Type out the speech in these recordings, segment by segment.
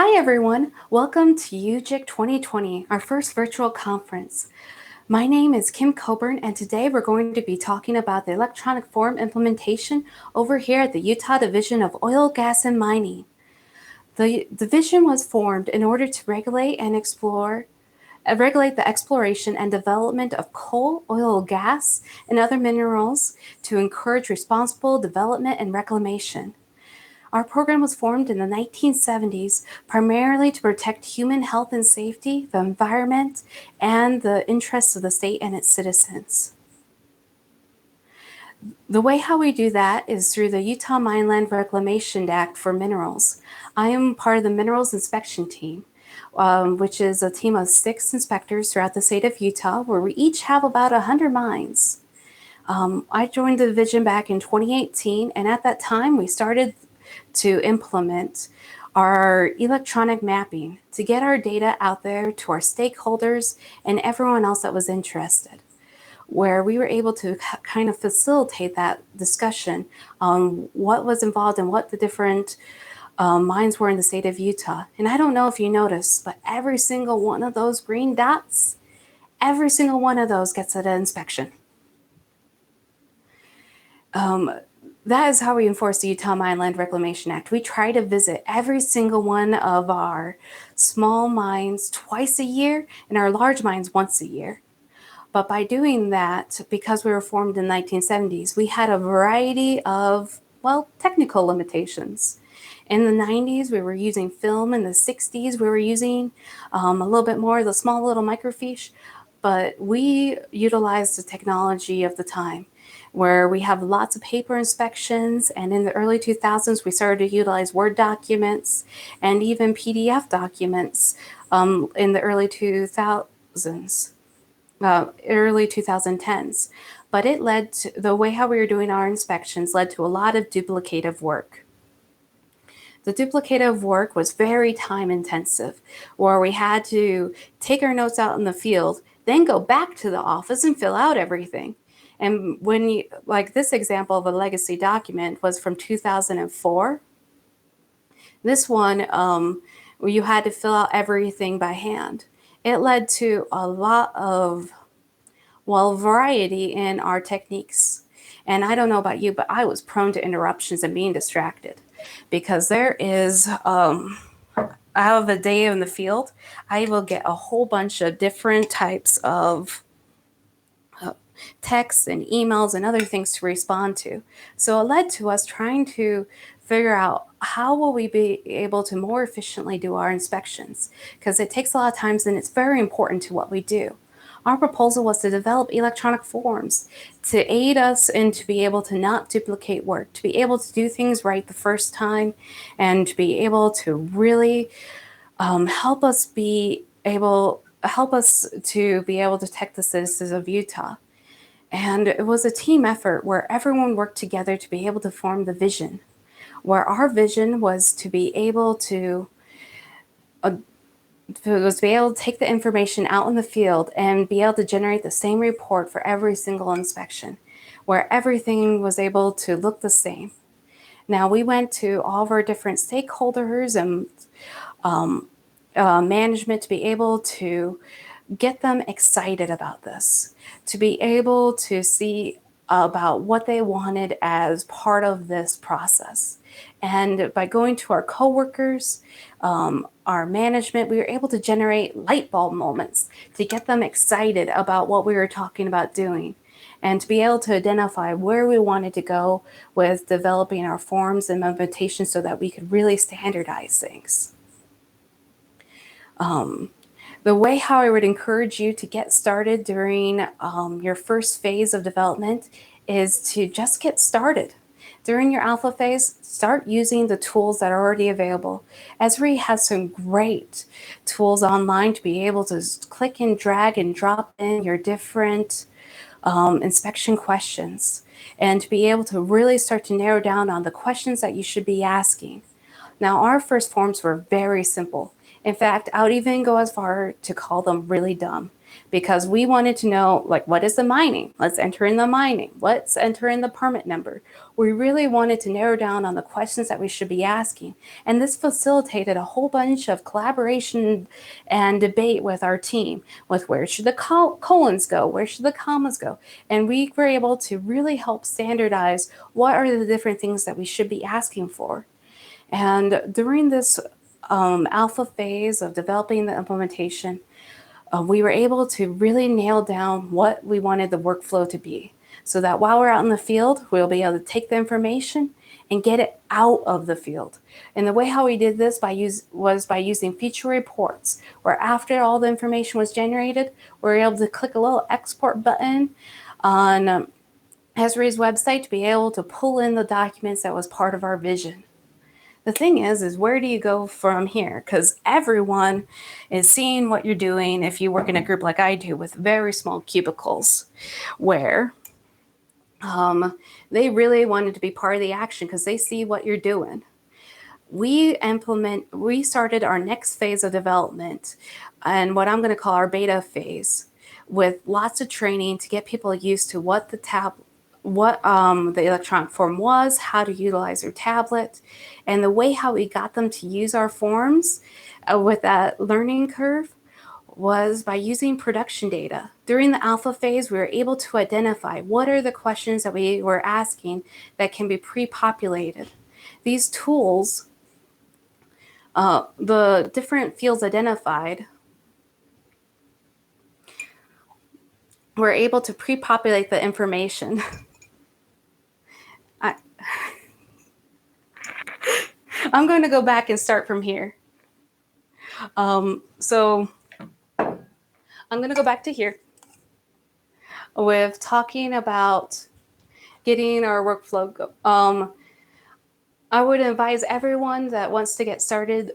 Hi everyone, welcome to UJIC 2020, our first virtual conference. My name is Kim Coburn, and today we're going to be talking about the electronic form implementation over here at the Utah Division of Oil, Gas, and Mining. The division was formed in order to regulate the exploration and development of coal, oil, gas, and other minerals to encourage responsible development and reclamation. Our program was formed in the 1970s primarily to protect human health and safety, the environment, and the interests of the state and its citizens. The way how we do that is through the Utah Mineland Reclamation Act for minerals. I am part of the minerals inspection team, which is a team of 6 inspectors throughout the state of Utah, where we each have about 100 mines. I joined the division back in 2018, and at that time we started to implement our electronic mapping to get our data out there to our stakeholders and everyone else that was interested, where we were able to kind of facilitate that discussion on what was involved and what the different mines were in the state of Utah. And I don't know if you noticed, but every single one of those green dots, every single one of those gets an inspection. That is how we enforce the Utah Mineland Reclamation Act. We try to visit every single one of our small mines twice a year and our large mines once a year. But by doing that, because we were formed in the 1970s, we had a variety of, technical limitations. In the 90s, we were using film. In the 60s, we were using a little bit more of the small little microfiche. But we utilized the technology of the time, where we have lots of paper inspections, and in the early 2000s we started to utilize Word documents and even PDF documents in the early 2000s, early 2010s. But it led to, the way how we were doing our inspections led to a lot of duplicative work. The duplicative work was very time intensive, where we had to take our notes out in the field, then go back to the office and fill out everything. And when you, like this example of a legacy document was from 2004. This one, where you had to fill out everything by hand. It led to a lot of, variety in our techniques. And I don't know about you, but I was prone to interruptions and being distracted, because there is, out of a day in the field, I will get a whole bunch of different types of texts and emails and other things to respond to. So it led to us trying to figure out how will we be able to more efficiently do our inspections, because it takes a lot of times and it's very important to what we do. Our proposal was to develop electronic forms to aid us and to be able to not duplicate work, to be able to do things right the first time, and to be able to really help us to be able to protect the citizens of Utah. And it was a team effort where everyone worked together to be able to form the vision, where our vision was to be able to take the information out in the field and be able to generate the same report for every single inspection, where everything was able to look the same. Now, we went to all of our different stakeholders and management to be able to get them excited about this, to be able to see about what they wanted as part of this process. And by going to our coworkers, our management, we were able to generate light bulb moments to get them excited about what we were talking about doing, and to be able to identify where we wanted to go with developing our forms and implementations so that we could really standardize things. The way how I would encourage you to get started during your first phase of development is to just get started. During your alpha phase, start using the tools that are already available. Esri has some great tools online to be able to click and drag and drop in your different inspection questions, and to be able to really start to narrow down on the questions that you should be asking. Now, our first forms were very simple. In fact, I would even go as far to call them really dumb. because we wanted to know, like, what is the mining? Let's enter in the mining. Let's enter in the permit number. We really wanted to narrow down on the questions that we should be asking. And this facilitated a whole bunch of collaboration and debate with our team, with where should the colons go? Where should the commas go? And we were able to really help standardize what are the different things that we should be asking for. And during this alpha phase of developing the implementation, we were able to really nail down what we wanted the workflow to be, so that while we're out in the field, we'll be able to take the information and get it out of the field. And the way how we did this was by using feature reports, where after all the information was generated, we were able to click a little export button on Esri's website to be able to pull in the documents that was part of our vision. The thing is where do you go from here? Because everyone is seeing what you're doing if you work in a group like I do with very small cubicles, where they really wanted to be part of the action because they see what you're doing. We started our next phase of development, and what I'm going to call our beta phase, with lots of training to get people used to what the electronic form was, how to utilize their tablet, and the way how we got them to use our forms with that learning curve was by using production data. During the alpha phase, we were able to identify what are the questions that we were asking that can be pre-populated. These tools, the different fields identified, were able to pre-populate the information. I'm going to go back and start from here. So I'm going to go back to here with talking about getting our workflow go. I would advise everyone that wants to get started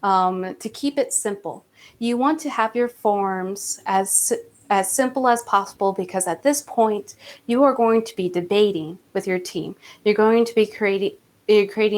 to keep it simple. You want to have your forms as simple as possible, because at this point you are going to be debating with your team. You're going to be creating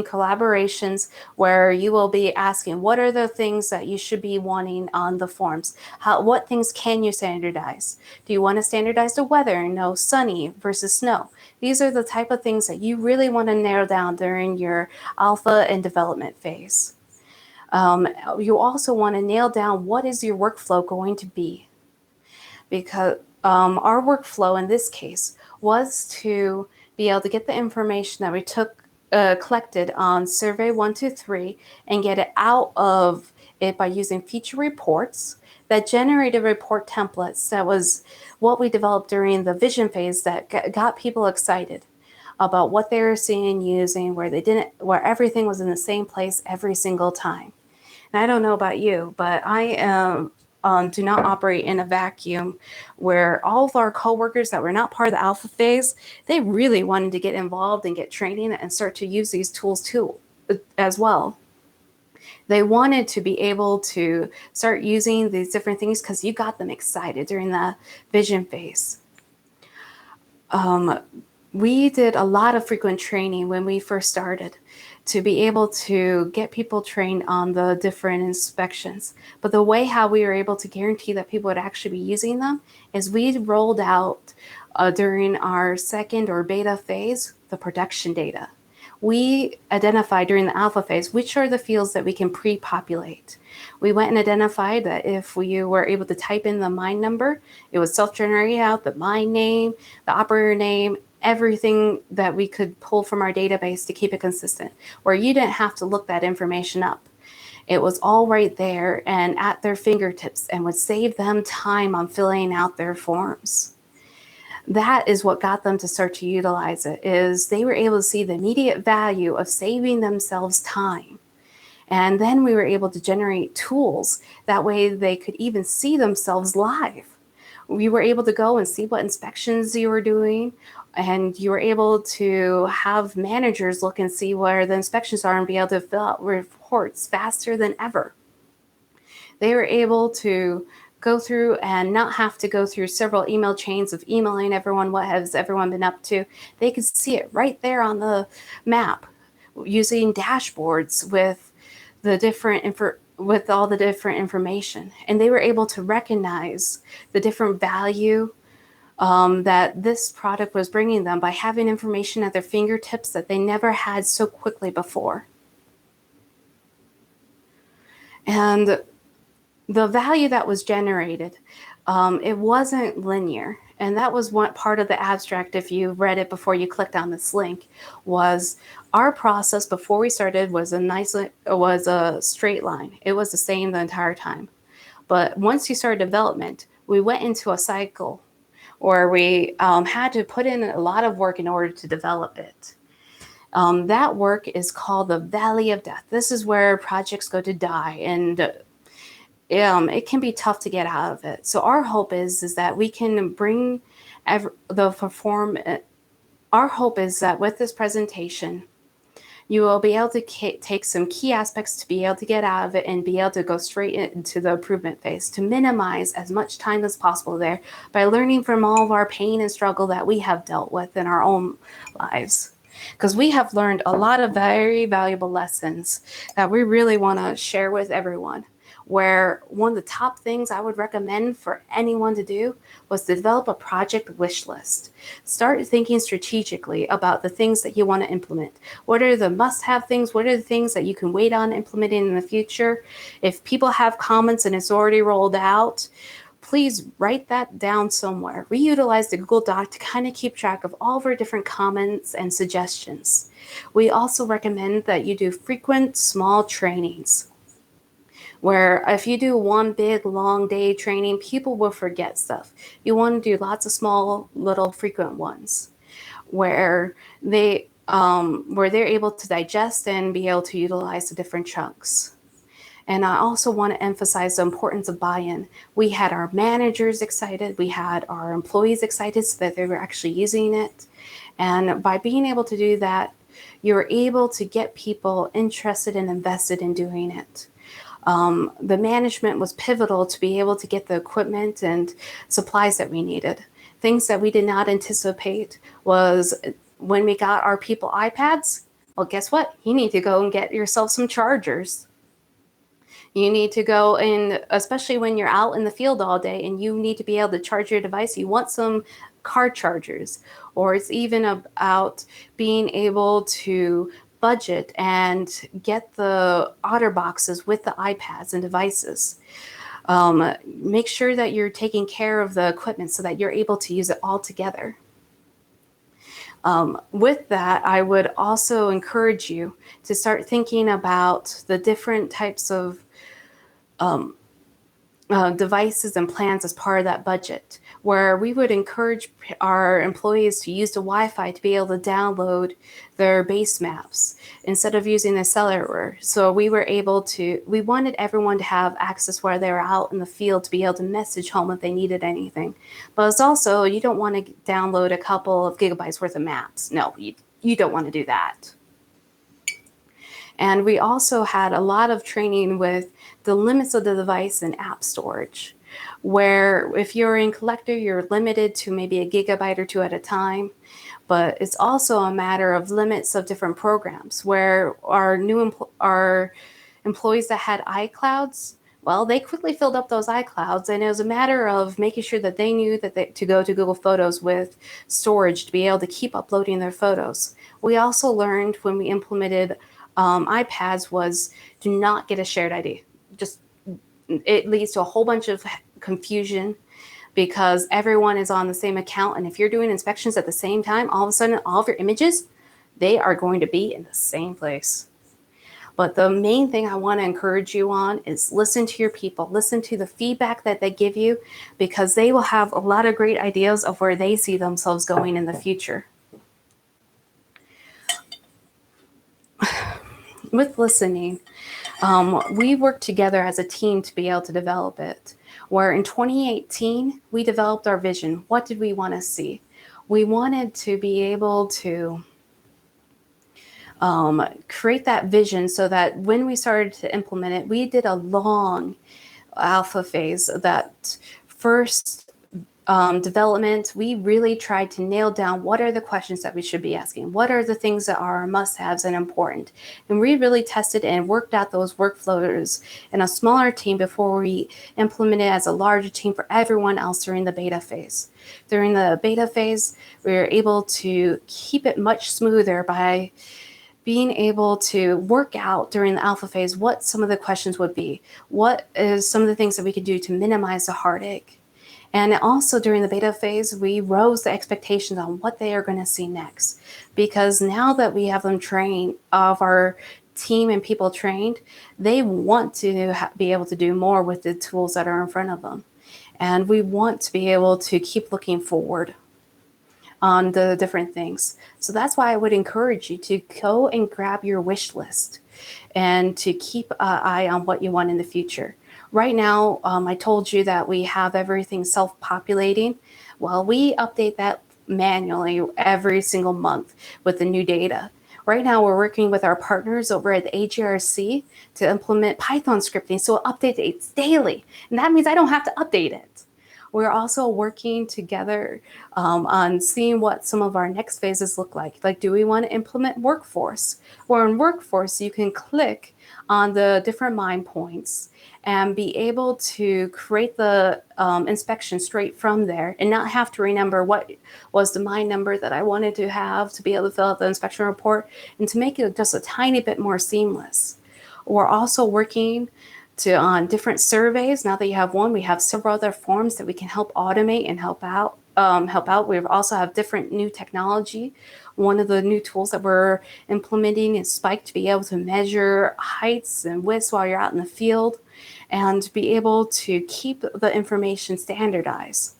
collaborations where you will be asking what are the things that you should be wanting on the forms. What things can you standardize? Do you want to standardize the weather? No, sunny versus snow. These are the type of things that you really want to narrow down during your alpha and development phase. You also want to nail down what is your workflow going to be, because our workflow in this case was to be able to get the information that we collected on survey 123 and get it out of it by using feature reports that generated report templates. That was what we developed during the vision phase that got people excited about what they were seeing and using, where everything was in the same place every single time. And I don't know about you, but I do not operate in a vacuum, where all of our coworkers that were not part of the alpha phase, they really wanted to get involved and get training and start to use these tools too, as well. They wanted to be able to start using these different things because you got them excited during the vision phase. We did a lot of frequent training when we first started to be able to get people trained on the different inspections. But the way how we were able to guarantee that people would actually be using them is we rolled out during our second or beta phase, the production data. We identified during the alpha phase which are the fields that we can pre-populate. We went and identified that if we were able to type in the mine number, it would self-generate out the mine name, the operator name, everything that we could pull from our database to keep it consistent, where you didn't have to look that information up. It was all right there and at their fingertips, and would save them time on filling out their forms. That is what got them to start to utilize it, is they were able to see the immediate value of saving themselves time. And then we were able to generate tools. That way they could even see themselves live. We were able to go and see what inspections you were doing, and you were able to have managers look and see where the inspections are and be able to fill out reports faster than ever. They were able to go through and not have to go through several email chains of emailing everyone what has everyone been up to. They could see it right there on the map using dashboards with the different with all the different information. And they were able to recognize the different value that this product was bringing them by having information at their fingertips that they never had so quickly before. And the value that was generated, it wasn't linear. And that was one part of the abstract, if you read it before you clicked on this link, was our process before we started was a straight line. It was the same the entire time. But once you started development, we went into a cycle or we had to put in a lot of work in order to develop it. That work is called the Valley of Death. This is where projects go to die, and it can be tough to get out of it. So our hope is that we can bring the perform. Our hope is that with this presentation, you will be able to take some key aspects to be able to get out of it and be able to go straight into the improvement phase to minimize as much time as possible there by learning from all of our pain and struggle that we have dealt with in our own lives. Because we have learned a lot of very valuable lessons that we really want to share with everyone. Where one of the top things I would recommend for anyone to do was to develop a project wish list. Start thinking strategically about the things that you want to implement. What are the must-have things? What are the things that you can wait on implementing in the future? If people have comments and it's already rolled out, please write that down somewhere. We utilize the Google Doc to kind of keep track of all of our different comments and suggestions. We also recommend that you do frequent small trainings, where if you do one big long day training, people will forget stuff. You want to do lots of small little frequent ones where they're able to digest and be able to utilize the different chunks. And I also want to emphasize the importance of buy-in. We had our managers excited, we had our employees excited so that they were actually using it. And by being able to do that, you're able to get people interested and invested in doing it. The management was pivotal to be able to get the equipment and supplies that we needed. Things that we did not anticipate was when we got our people iPads, well, guess what? You need to go and get yourself some chargers. You need to go and, especially when you're out in the field all day and you need to be able to charge your device, you want some car chargers. Or it's even about being able to budget and get the OtterBoxes with the iPads and devices. Make sure that you're taking care of the equipment so that you're able to use it all together. With that, I would also encourage you to start thinking about the different types of devices and plans as part of that budget, where we would encourage our employees to use the Wi-Fi to be able to download their base maps instead of using the cellular. So we wanted everyone to have access while they were out in the field to be able to message home if they needed anything. But it's also, you don't want to download a couple of gigabytes worth of maps. No, you don't want to do that. And we also had a lot of training with the limits of the device and app storage, where if you're in Collector, you're limited to maybe a gigabyte or two at a time. But it's also a matter of limits of different programs, where our employees that had iClouds, well, they quickly filled up those iClouds, and it was a matter of making sure that they knew that to go to Google Photos with storage to be able to keep uploading their photos. We also learned when we implemented iPads was do not get a shared ID. Just it leads to a whole bunch of confusion because everyone is on the same account, and if you're doing inspections at the same time, all of a sudden all of your images, they are going to be in the same place. But the main thing I want to encourage you on is listen to your people, listen to the feedback that they give you, because they will have a lot of great ideas of where they see themselves going in the future. With listening, we worked together as a team to be able to develop it. Where in 2018, we developed our vision. What did we want to see? We wanted to be able to create that vision so that when we started to implement it, we did a long alpha phase that first development, we really tried to nail down what are the questions that we should be asking, what are the things that are must-haves and important. And we really tested and worked out those workflows in a smaller team before we implemented as a larger team for everyone else during the beta phase. During the beta phase, we were able to keep it much smoother by being able to work out during the alpha phase what some of the questions would be, what is some of the things that we could do to minimize the heartache. And also during the beta phase, we rose the expectations on what they are going to see next. Because now that we have them trained, of our team and people trained, they want to be able to do more with the tools that are in front of them. And we want to be able to keep looking forward on the different things. So that's why I would encourage you to go and grab your wish list and to keep an eye on what you want in the future. Right now, I told you that we have everything self-populating. Well, we update that manually every single month with the new data. Right now, we're working with our partners over at the AGRC to implement Python scripting, so it updates daily. And that means I don't have to update it. We're also working together on seeing what some of our next phases look like. Like, do we want to implement workforce? Or in workforce, you can click on the different mine points and be able to create the inspection straight from there and not have to remember what was the mine number that I wanted to have to be able to fill out the inspection report, and to make it just a tiny bit more seamless. We're also working on different surveys. Now that you have one, we have several other forms that we can help automate and help out. We also have different new technology. One of the new tools that we're implementing is Spike, to be able to measure heights and widths while you're out in the field and be able to keep the information standardized.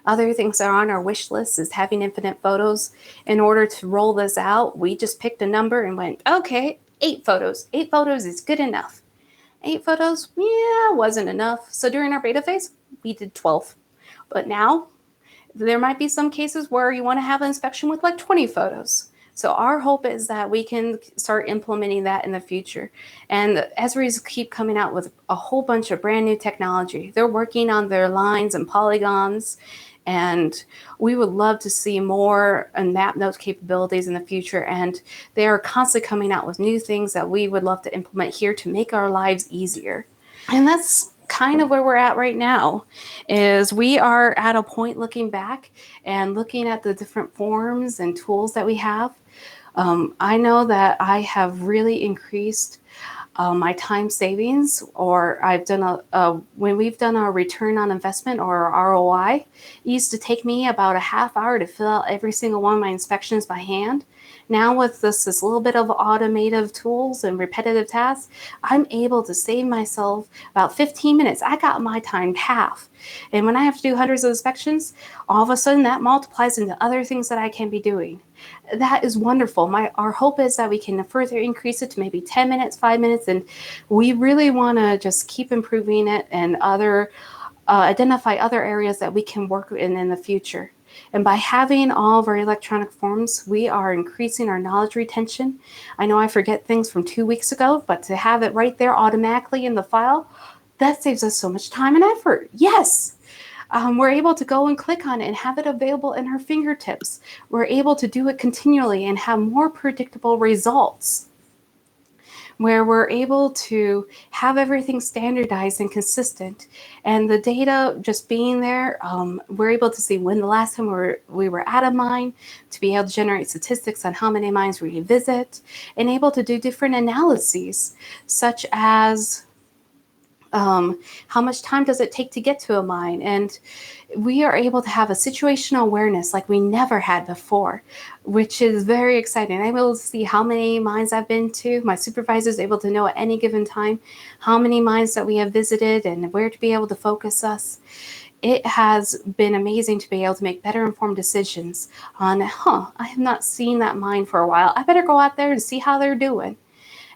Other things that are on our wish list is having infinite photos. In order to roll this out, we just picked a number and went, okay, 8 photos. 8 photos is good enough. 8 photos, yeah, wasn't enough. So during our beta phase, we did 12. But now, there might be some cases where you want to have an inspection with like 20 photos. So our hope is that we can start implementing that in the future. And Esri's keep coming out with a whole bunch of brand new technology. They're working on their lines and polygons, and we would love to see more and map those capabilities in the future. And they are constantly coming out with new things that we would love to implement here to make our lives easier. And that's kind of where we're at right now. Is we are at a point looking back and looking at the different forms and tools that we have. I know that I have really increased my time savings, or I've done when we've done our return on investment or ROI, it used to take me about a half hour to fill out every single one of my inspections by hand. Now with this little bit of automated tools and repetitive tasks, I'm able to save myself about 15 minutes. I got my time half. And when I have to do hundreds of inspections, all of a sudden that multiplies into other things that I can be doing. That is wonderful. Our hope is that we can further increase it to maybe 10 minutes, 5 minutes, and we really want to just keep improving it and identify other areas that we can work in the future. And by having all of our electronic forms, we are increasing our knowledge retention. I know I forget things from 2 weeks ago, but to have it right there automatically in the file, that saves us so much time and effort. Yes. We're able to go and click on it and have it available in our fingertips. We're able to do it continually and have more predictable results, where we're able to have everything standardized and consistent. And the data just being there, we're able to see when the last time we were at a mine, to be able to generate statistics on how many mines we visit, and able to do different analyses, such as how much time does it take to get to a mine? And we are able to have a situational awareness like we never had before, which is very exciting. I'm able to see how many mines I've been to. My supervisor is able to know at any given time how many mines that we have visited and where to be able to focus us. It has been amazing to be able to make better informed decisions on, I have not seen that mine for a while. I better go out there and see how they're doing.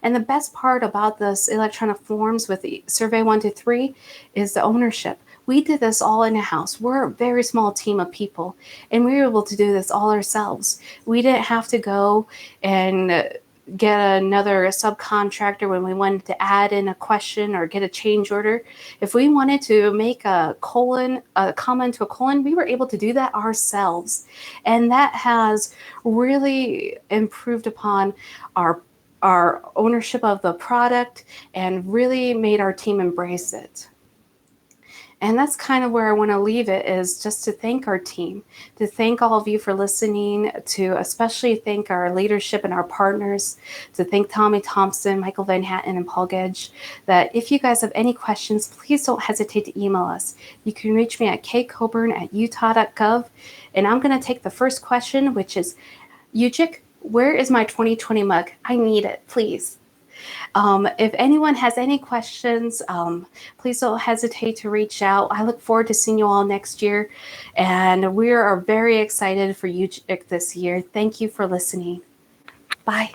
And the best part about this electronic forms with the Survey 1 to 3 is the ownership. We did this all in a house. We're a very small team of people, and we were able to do this all ourselves. We didn't have to go and get another subcontractor when we wanted to add in a question or get a change order. If we wanted to make a comment to a colon, we were able to do that ourselves. And that has really improved upon our ownership of the product and really made our team embrace it. And that's kind of where I want to leave it, is just to thank our team, to thank all of you for listening, to especially thank our leadership and our partners, to thank Tommy Thompson, Michael Van Hatten, and Paul Gedge, that if you guys have any questions, please don't hesitate to email us. You can reach me at kcoburn@utah.gov. And I'm going to take the first question, which is, Ujik, where is my 2020 mug? I need it, please. If anyone has any questions, please don't hesitate to reach out. I look forward to seeing you all next year. And we are very excited for you this year. Thank you for listening. Bye.